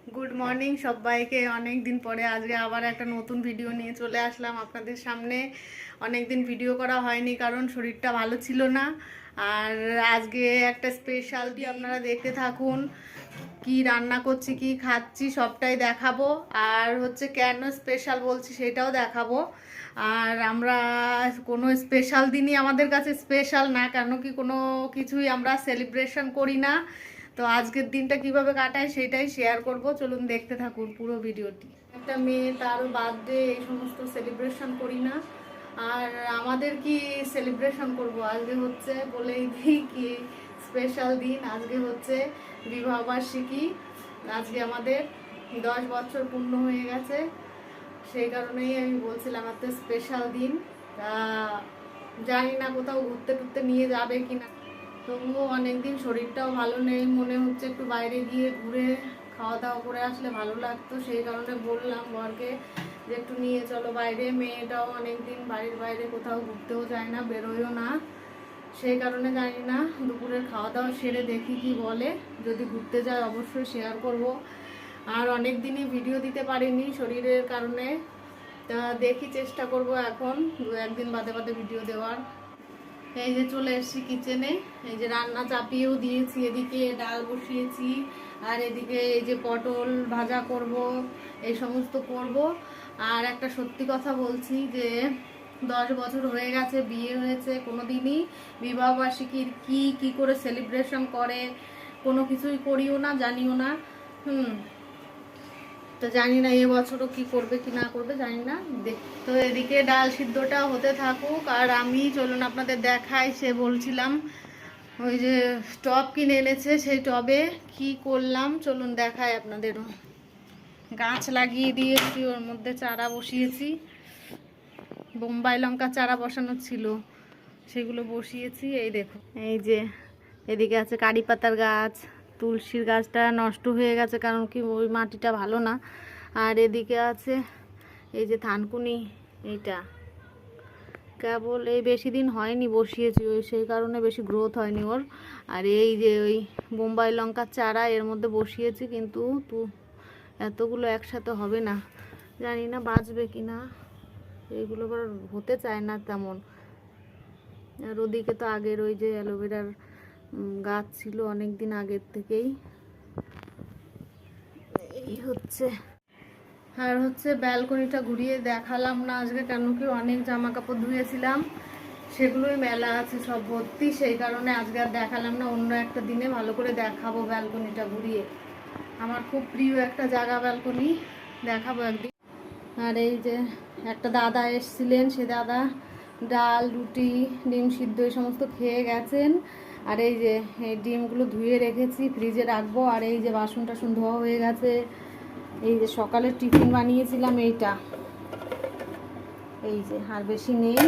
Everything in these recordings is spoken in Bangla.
গুড মর্নিং সবাইকে। অনেক দিন পরে আজকে আবার একটা নতুন ভিডিও নিয়ে চলে আসলাম আপনাদের সামনে। অনেক দিন ভিডিও করা হয়নি কারণ শরীরটা ভালো ছিল না। আর আজকে একটা স্পেশালটি আপনারা দেখতে থাকুন, কি রান্না করছি কি খাচ্ছি সবটাই দেখাবো। আর হচ্ছে কেন স্পেশাল বলছি সেটাও দেখাবো। আর আমরা কোনো স্পেশাল দিনই আমাদের কাছে স্পেশাল না, কেন কি কোনো কিছুই আমরা সেলিব্রেশন করি না। তো আজকের দিনটা কিভাবে কাটায় সেটাই শেয়ার করব, চলুন দেখতে থাকুন পুরো ভিডিওটি। একটা মেয়ে, তারও বার্থডে, এই সমস্ত সেলিব্রেশন করি না। আর আমাদের কি সেলিব্রেশন করব, আজকে হচ্ছে বলেই দিই কি স্পেশাল দিন। আজকে হচ্ছে বিবাহবার্ষিকী। আজকে আমাদের 10 বছর পূর্ণ হয়ে গেছে। সেই কারণেই আমি বলছিলাম এত স্পেশাল দিন। তা জানি না কোথাও ঘুরতে টুরতে নিয়ে যাবে কিনা। তবুও অনেকদিন শরীরটাও ভালো নেই, মনে হচ্ছে একটু বাইরে গিয়ে ঘুরে খাওয়া দাওয়া করে আসলে ভালো লাগতো। সেই কারণে বললাম বরকে যে একটু নিয়ে চলো বাইরে। মেয়েটাও অনেকদিন বাড়ির বাইরে কোথাও ঘুরতেও যায় না, বেরোয়ও না। সেই কারণে জানি না, দুপুরের খাওয়া দাওয়া সেরে দেখি কি বলে। যদি ঘুরতে যায় অবশ্যই শেয়ার করব। আর অনেক দিনই ভিডিও দিতে পারিনি শরীরের কারণে। তা দেখি, চেষ্টা করব এখন 2-1 দিন বাদে বাদে ভিডিও দেওয়ার। এই যে চলে এসেছি কিচেনে। এই যে রান্না চাপিয়েও দিয়েছি, এদিকে ডাল বসিয়েছি, আর এদিকে এই যে পটল ভাজা করব, এই সমস্ত করব। আর একটা সত্যি কথা বলছি যে 10 বছর হয়ে গেছে বিয়ে হয়েছে, কোনো দিনই বিবাহবার্ষিকীর কি করে সেলিব্রেশন করে কোনো কিছুই করিও না, জানিও না। তো জানি না এবছরও কি করবে কি না করবে, জানি না। তো এদিকে ডাল সিদ্ধটা হতে থাকুক, আর আমি চলুন আপনাদের দেখাই। সে বলছিলাম ওই যে টব কিনে এনেছে, সেই টবে কি করলাম চলুন দেখাই আপনাদেরও। গাছ লাগিয়ে দিয়েছি, ওর মধ্যে চারা বসিয়েছি। বোম্বাই লঙ্কা চারা বসানো ছিল, সেগুলো বসিয়েছি। এই দেখো, এই যে এদিকে আছে কারি পাতার গাছ। তুলসীর গাছটা নষ্ট হয়ে গেছে কারণ কি ওই মাটিটা ভালো না। আর এদিকে আছে এই যে থানকুনি, এইটা কেবল এই বেশি দিন হয়নি বসিয়েছি, ওই সেই কারণে বেশি গ্রোথ হয়নি ওর। আর এই যে ওই বোম্বাই লঙ্কার চারা এর মধ্যে বসিয়েছি, কিন্তু এতগুলো একসাথে হবে না, জানি না বাঁচবে কি না। এইগুলো আবার হতে চায় না তেমন। আর ওদিকে তো আগের ওই যে অ্যালোভেরার গাছ ছিল অনেক দিন আগের থেকেই। এই হচ্ছে। আর হচ্ছে ব্যালকনিটা ঘুরিয়ে দেখালাম না আজকে, কেন কি অনেক জামা কাপড় ধুয়েছিলাম, সেগুলোই মেলা আছে সব ভর্তি। সেই কারণে আজকে আর দেখালাম না, অন্য একটা দিনে ভালো করে দেখাবো ব্যালকনিটা ঘুরিয়ে। আমার খুব প্রিয় একটা জায়গা ব্যালকনি, দেখাবো একদিন। আর এই যে একটা দাদা এসেছিলেন, সে দাদা ডাল রুটি ডিম সিদ্ধ এই সমস্ত খেয়ে গেছেন। আর এই যে এই ডিমগুলো ধুয়ে রেখেছি, ফ্রিজে রাখবো। আর এই যে বাসন টাসন ধোয়া হয়ে গেছে। এই যে সকালে টিফিন বানিয়েছিলাম এইটা, এই যে আর বেশি নেই।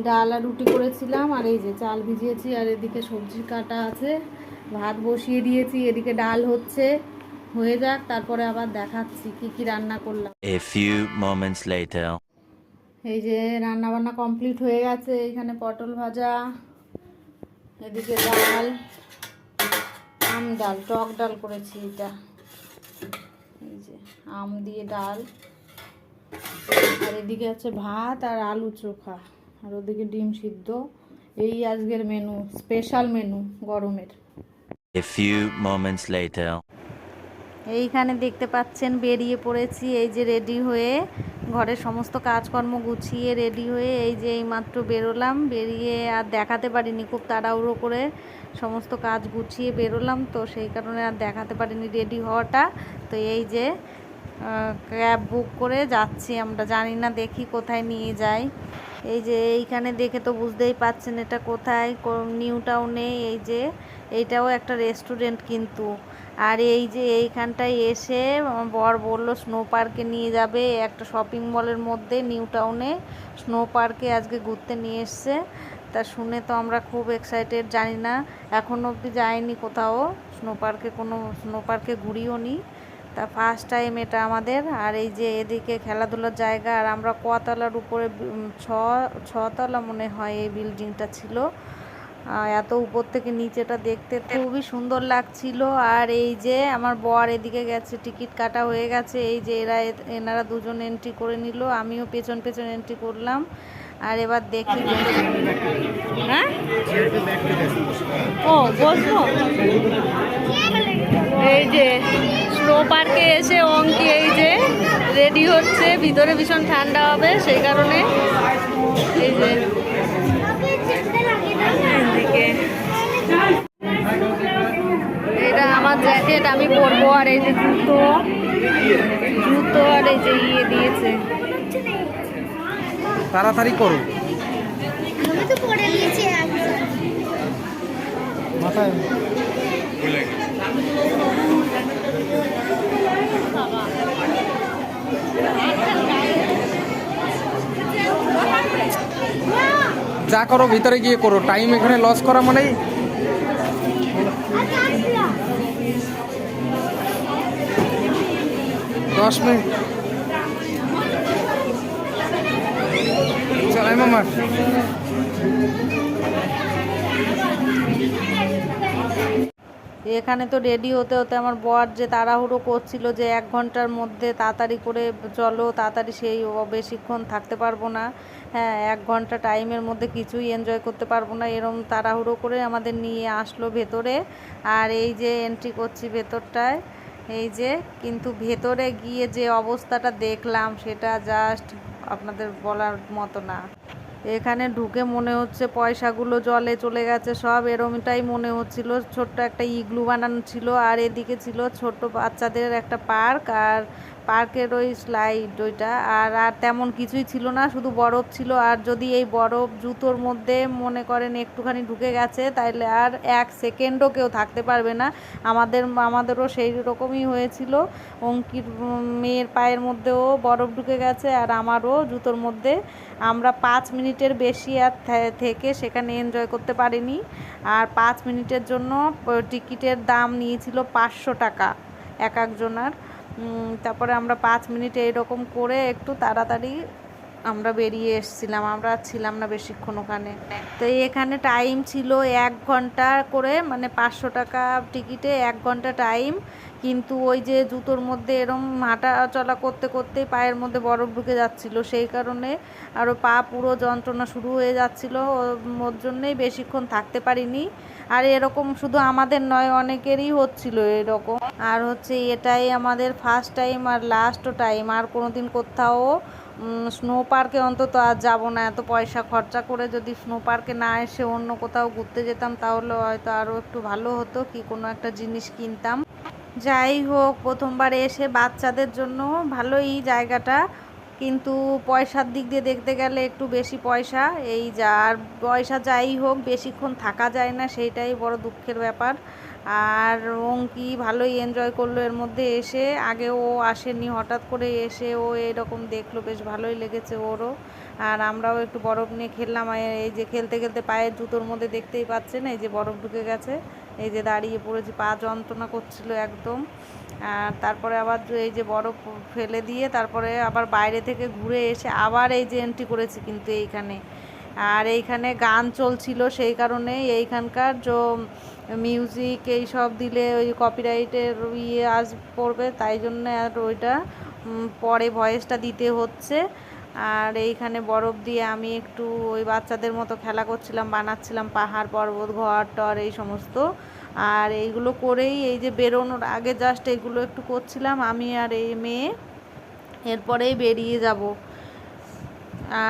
ডাল আর রুটি করেছিলাম, আর এই যে চাল ভিজিয়েছি, আর এদিকে সবজি কাটা আছে, ভাত বসিয়ে দিয়েছি। এদিকে ডাল হচ্ছে, হয়ে যাক তারপরে আবার দেখাচ্ছি কি কি রান্না করলাম। A few moments later. এই যে রান্না বান্না কমপ্লিট হয়ে গেছে। এখানে পটল ভাজা, এদিকে ডাল, আম ডাল, টক ডাল করেছি এটা। এই যে আম দিয়ে ডাল, আর এদিকে আছে ভাত আর আলু চোখা, আর ওদিকে ডিম সিদ্ধ। এই আজকের মেনু, স্পেশাল মেনু গরমের। A few moments later. এইখানে দেখতে পাচ্ছেন বেরিয়ে পড়েছি, এই যে রেডি হয়ে, ঘরের সমস্ত কাজকর্ম গুছিয়ে রেডি হয়ে এই যে এইমাত্র বেরোলাম। বেরিয়ে আর দেখাতে পারিনি, খুব তাড়াহুড়ো করে সমস্ত কাজ গুছিয়ে বেরোলাম, তো সেই কারণে আর দেখাতে পারিনি রেডি হওয়াটা। তো এই যে ক্যাব বুক করে যাচ্ছি আমরা, জানি না দেখি কোথায় নিয়ে যায়। এই যে এইখানে দেখে তো বুঝতেই পাচ্ছেন এটা কোথায়, নিউ টাউনে। এই যে এইটাও একটা রেস্টুরেন্ট কিন্তু। আর এই যে এইখানটায় এসে আমার বর বললো স্নো পার্কে নিয়ে যাবে, একটা শপিং মলের মধ্যে নিউ টাউনে স্নো পার্কে আজকে ঘুরতে নিয়ে এসছে। তা শুনে তো আমরা খুব এক্সাইটেড, জানি না এখনও অবধি যায়নি কোথাও স্নো পার্কে ঘুরিও নি, তা ফার্স্ট টাইম এটা আমাদের। আর এই যে এদিকে খেলাধুলার জায়গা, আর আমরা কতলার উপরে, ছতলা মনে হয় এই বিল্ডিংটা ছিল। এত উপর থেকে নিচেটা দেখতে খুবই সুন্দর লাগছিল। আর এই যে আমার বর এদিকে গেছে, টিকিট কাটা হয়ে গেছে। এই যে এনারা দুজন এন্ট্রি করে নিল, আমিও পেছন পেছন এন্ট্রি করলাম। আর এবার দেখি হ্যাঁ ও বসবো। এই যে স্নো পার্কে এসে অঙ্কি এই যে রেডি হচ্ছে, ভিতরে ভীষণ ঠান্ডা হবে সেই কারণে। এই যে এদিকে এটা আমার জ্যাকেট আমি পরবো, আর এই যে জুতো জুতো আর এই যে ইয়ে দিয়েছে। তাড়াতাড়ি করো, আমি তো পড়ে নিয়েছি মাথায় যা করো ভিতরে গিয়ে করো, টাইম এখানে লস করা মানেই। 10 মিনিট চালাই মামা। এখানে তো রেডি হতে হতে আমার বর যে তাড়াহুড়ো করছিল যে 1 ঘন্টার মধ্যে তাড়াতাড়ি করে চলো, তাড়াতাড়ি সেই বেশিক্ষণ থাকতে পারবো না। হ্যাঁ, 1 ঘন্টা টাইমের মধ্যে কিছুই এনজয় করতে পারবো না, এরম তাড়াহুড়ো করে আমাদের নিয়ে আসলো ভেতরে। আর এই যে এন্ট্রি করছি ভেতরটায়, এই যে কিন্তু ভেতরে গিয়ে যে অবস্থাটা দেখলাম সেটা জাস্ট আপনাদের বলার মতো না। এখানে ঢুকে মনে হচ্ছে পয়সাগুলো জলে চলে গেছে সব, এরমটাই মনে হচ্ছিল। ছোট্ট একটা ইগলু বানানো ছিল, আর এদিকে ছিল ছোট বাচ্চাদের একটা পার্ক, আর পার্কের ওই স্লাইড ওইটা, আর আর তেমন কিছুই ছিল না, শুধু বরফ ছিল। আর যদি এই বরফ জুতোর মধ্যে মনে করেন একটুখানি ঢুকে গেছে তাইলে আর 1 সেকেন্ডও কেউ থাকতে পারবে না। আমাদেরও সেই রকমই হয়েছিল। অঙ্কির মেয়ের পায়ের মধ্যেও বরফ ঢুকে গেছে, আর আমারও জুতোর মধ্যে। আমরা 5 মিনিটের বেশি আর থেকে সেখানে এনজয় করতে পারিনি। আর 5 মিনিটের জন্য টিকিটের দাম নিয়েছিল 500 টাকা এক একজনার। তারপরে আমরা 5 মিনিটে এরকম করে একটু তাড়াতাড়ি আমরা বেরিয়ে এসেছিলাম, আমরা ছিলাম না বেশিক্ষণ ওখানে। তো এখানে টাইম ছিল 1 ঘন্টা করে, মানে 500 টাকা টিকিটে 1 ঘন্টা টাইম। কিন্তু ওই যে জুতোর মধ্যে এরম হাঁটা চলা করতে করতেই পায়ের মধ্যে বরফ ঢুকে যাচ্ছিলো, সেই কারণে আরও পা পুরো যন্ত্রণা শুরু হয়ে যাচ্ছিলো, ওর জন্যেই বেশিক্ষণ থাকতে পারিনি। আর এরকম শুধু আমাদের নয়, অনেকেরই হচ্ছিল এরকম। আর হচ্ছে এটাই আমাদের ফার্স্ট টাইম আর লাস্টও টাইম, আর কোনো দিন কোথাও স্নো পার্কে অন্তত আর যাবো না। এত পয়সা খরচা করে যদি স্নো পার্কে না এসে অন্য কোথাও ঘুরতে যেতাম তাহলে হয়তো আরও একটু ভালো হতো, কি কোনো একটা জিনিস কিনতাম। যাই হোক, প্রথমবার এসে বাচ্চাদের জন্য ভালোই জায়গাটা, কিন্তু পয়সার দিক দিয়ে দেখতে গেলে একটু বেশি পয়সা। এই যা, আর পয়সা যাই হোক বেশিক্ষণ থাকা যায় না, সেইটাই বড় দুঃখের ব্যাপার। আর অঙ্কি ভালোই এনজয় করলো এর মধ্যে এসে, আগে ও আসেনি, হঠাৎ করে এসে ও এরকম দেখলো, বেশ ভালোই লেগেছে ওরও। আর আমরাও একটু বরফ নিয়ে খেললাম। এই যে খেলতে খেলতে পায়ের জুতোর মধ্যে দেখতেই পাচ্ছেন এই যে বরফ ঢুকে গেছে, এই যে দাঁড়িয়ে পড়েছি, পা যন্ত্রণা করছিল একদম। আর তারপরে আবার এই যে বরফ ফেলে দিয়ে তারপরে আবার বাইরে থেকে ঘুরে এসে আবার এই যে এন্ট্রি করেছি কিন্তু এইখানে। আর এইখানে গান চলছিল, সেই কারণে এইখানকার যে মিউজিক এই সব দিলে ওই কপিরাইটের ইয়ে পড়বে, তাই জন্য আর ওইটা পরে ভয়েসটা দিতে হচ্ছে। আর এইখানে বরফ দিয়ে আমি একটু ওই বাচ্চাদের মতো খেলা করছিলাম, বানাচ্ছিলাম পাহাড় পর্বত ঘর টর এই সমস্ত। আর এইগুলো করেই এই যে বেরোনোর আগে জাস্ট এইগুলো একটু করছিলাম আমি আর এই মেয়ে, এরপরেই বেরিয়ে যাব।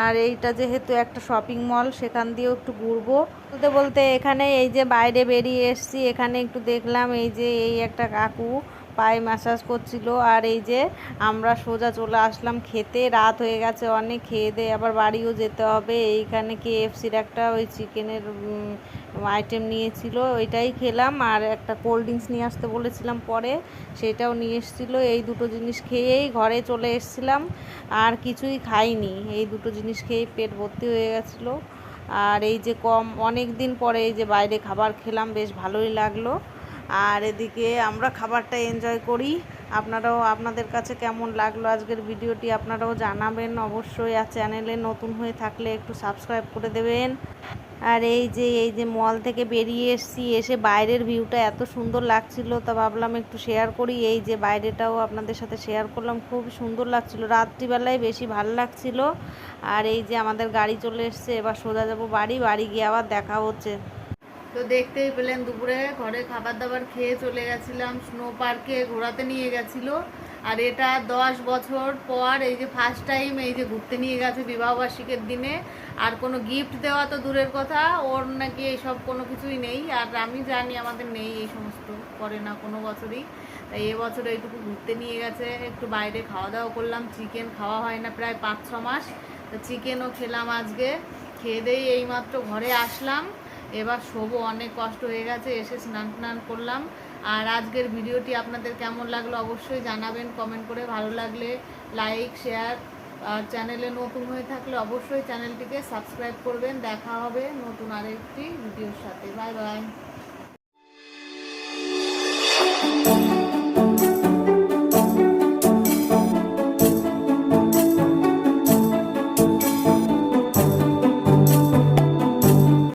আর এইটা যেহেতু একটা শপিং মল, সেখান দিয়েও একটু ঘুরবো। বলতে বলতে এখানে এই যে বাইরে বেরিয়ে এসেছি, এখানে একটু দেখলাম এই যে এই একটা কাকু পায়ে ম্যাসাজ করছিল। আর এই যে আমরা সোজা চলে আসলাম খেতে, রাত হয়ে গেছে অনেক, খেয়ে দিয়ে আবার বাড়িও যেতে হবে। এইখানে KFCর একটা ওই চিকেনের আইটেম নিয়েছিল, ওইটাই খেলাম। আর একটা কোল্ড ড্রিঙ্কস নিয়ে আসতে বলেছিলাম পরে, সেটাও নিয়ে এসেছিলো। এই দুটো জিনিস খেয়েই ঘরে চলে এসেছিলাম, আর কিছুই খাইনি। এই দুটো জিনিস খেয়েই পেট ভর্তি হয়ে গেছিলো। আর এই যে অনেক দিন পরে এই যে বাইরে খাবার খেলাম, বেশ ভালোই লাগলো। আর এদিকে আমরা খাবারটা এনজয় করি। আপনারাও আপনাদের কাছে কেমন লাগলো আজকের ভিডিওটি আপনারাও জানাবেন অবশ্যই। আর চ্যানেলে নতুন হয়ে থাকলে একটু সাবস্ক্রাইব করে দেবেন। আর এই যে মল থেকে বেরিয়ে এসেছি, এসে বাইরের ভিউটা এত সুন্দর লাগছিল, তা ভাবলাম একটু শেয়ার করি। এই যে বাইরেটাও আপনাদের সাথে শেয়ার করলাম, খুব সুন্দর লাগছিল, রাত্রিবেলায় বেশি ভালো লাগছিল। আর এই যে আমাদের গাড়ি চলে এসছে, এবার সোজা যাবো বাড়ি গিয়ে আবার দেখা হচ্ছে। তো দেখতেই পেলেন দুপুরে ঘরে খাবার দাবার খেয়ে চলে গেছিলাম স্নো পার্কে, ঘোরাতে নিয়ে গেছিল। আর এটা 10 বছর পর এই যে ফার্স্ট টাইম এই যে ঘুরতে নিয়ে গেছে বিবাহবার্ষিকীর দিনে। আর কোনো গিফট দেওয়া তো দূরের কথা, ওর নাকি এইসব কোনো কিছুই নেই। আর আমি জানি আমাদের নেই, এই সমস্ত করে না কোনো বছরই। তাই এবছর এইটুকু ঘুরতে নিয়ে গেছে, একটু বাইরে খাওয়া দাওয়া করলাম। চিকেন খাওয়া হয় না প্রায় 5-6 মাস, তো চিকেনও খেলাম আজকে। খেয়ে দিয়ে এইমাত্র ঘরে আসলাম, এবার শোবো, অনেক কষ্ট হয়ে গেছে, এসে স্নান করলাম। আর আজকের ভিডিওটি আপনাদের কেমন লাগলো অবশ্যই জানাবেন কমেন্ট করে। ভালো লাগলে লাইক শেয়ার, আর চ্যানেলে নতুন হয়ে থাকলে অবশ্যই চ্যানেলটিকে সাবস্ক্রাইব করবেন। দেখা হবে নতুন আরেকটি ভিডিওর সাথে। Bye bye.